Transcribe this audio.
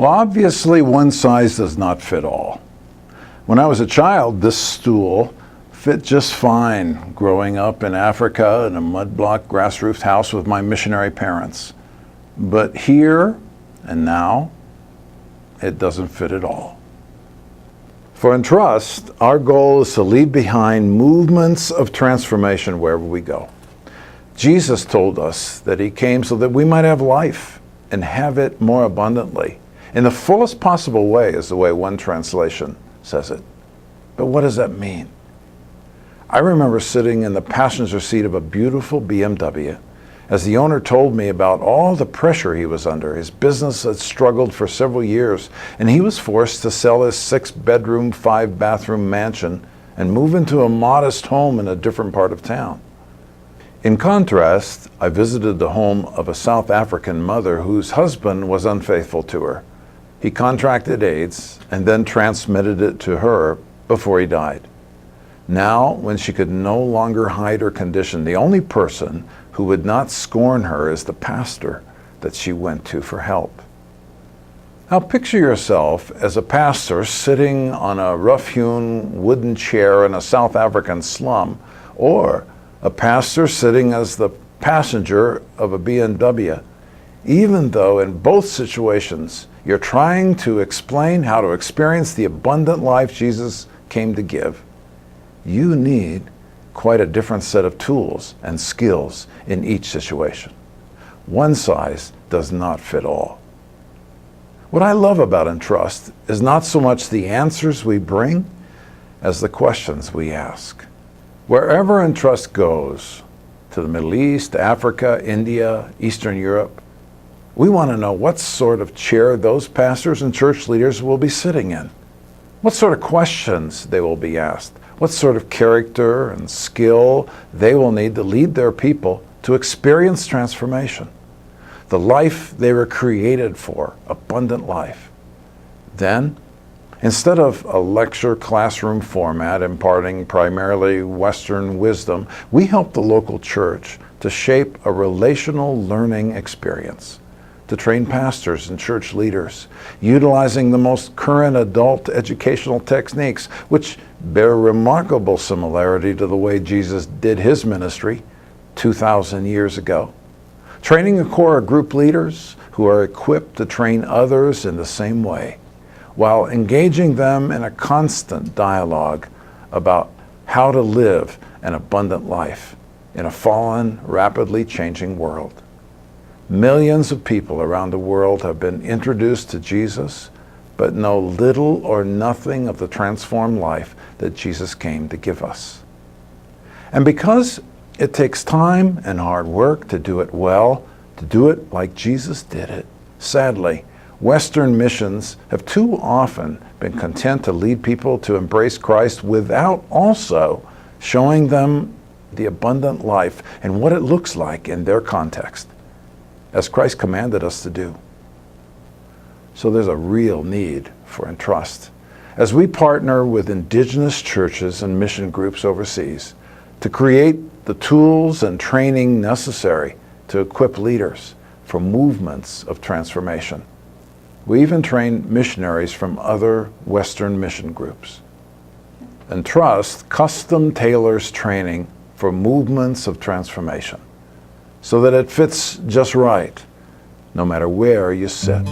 Well, obviously, one size does not fit all. When I was a child, this stool fit just fine growing up in Africa in a mud block grass-roofed house with my missionary parents. But here and now, it doesn't fit at all. For Entrust, our goal is to leave behind movements of transformation wherever we go. Jesus told us that he came so that we might have life and have it more abundantly. In the fullest possible way is the way one translation says it. But what does that mean? I remember sitting in the passenger seat of a beautiful BMW as the owner told me about all the pressure he was under. His business had struggled for several years, and he was forced to sell his 6-bedroom, 5-bathroom mansion and move into a modest home in a different part of town. In contrast, I visited the home of a South African mother whose husband was unfaithful to her. He contracted AIDS and then transmitted it to her before he died. Now, when she could no longer hide her condition, the only person who would not scorn her is the pastor that she went to for help. Now picture yourself as a pastor sitting on a rough-hewn wooden chair in a South African slum, or a pastor sitting as the passenger of a BMW. Even though in both situations you're trying to explain how to experience the abundant life Jesus came to give, you need quite a different set of tools and skills in each situation. One size does not fit all. What I love about Entrust is not so much the answers we bring as the questions we ask. Wherever Entrust goes, to the Middle East, Africa, India, Eastern Europe, we want to know what sort of chair those pastors and church leaders will be sitting in, what sort of questions they will be asked, what sort of character and skill they will need to lead their people to experience transformation, the life they were created for, abundant life. Then, instead of a lecture classroom format imparting primarily Western wisdom, we help the local church to shape a relational learning experience, to train pastors and church leaders, utilizing the most current adult educational techniques, which bear remarkable similarity to the way Jesus did his ministry 2,000 years ago. Training a core of group leaders who are equipped to train others in the same way, while engaging them in a constant dialogue about how to live an abundant life in a fallen, rapidly changing world. Millions of people around the world have been introduced to Jesus, but know little or nothing of the transformed life that Jesus came to give us. And because it takes time and hard work to do it well, to do it like Jesus did it, sadly, Western missions have too often been content to lead people to embrace Christ without also showing them the abundant life and what it looks like in their context, as Christ commanded us to do. So there's a real need for Entrust as we partner with indigenous churches and mission groups overseas to create the tools and training necessary to equip leaders for movements of transformation. We even train missionaries from other Western mission groups. Entrust custom tailors training for movements of transformation so that it fits just right, no matter where you sit.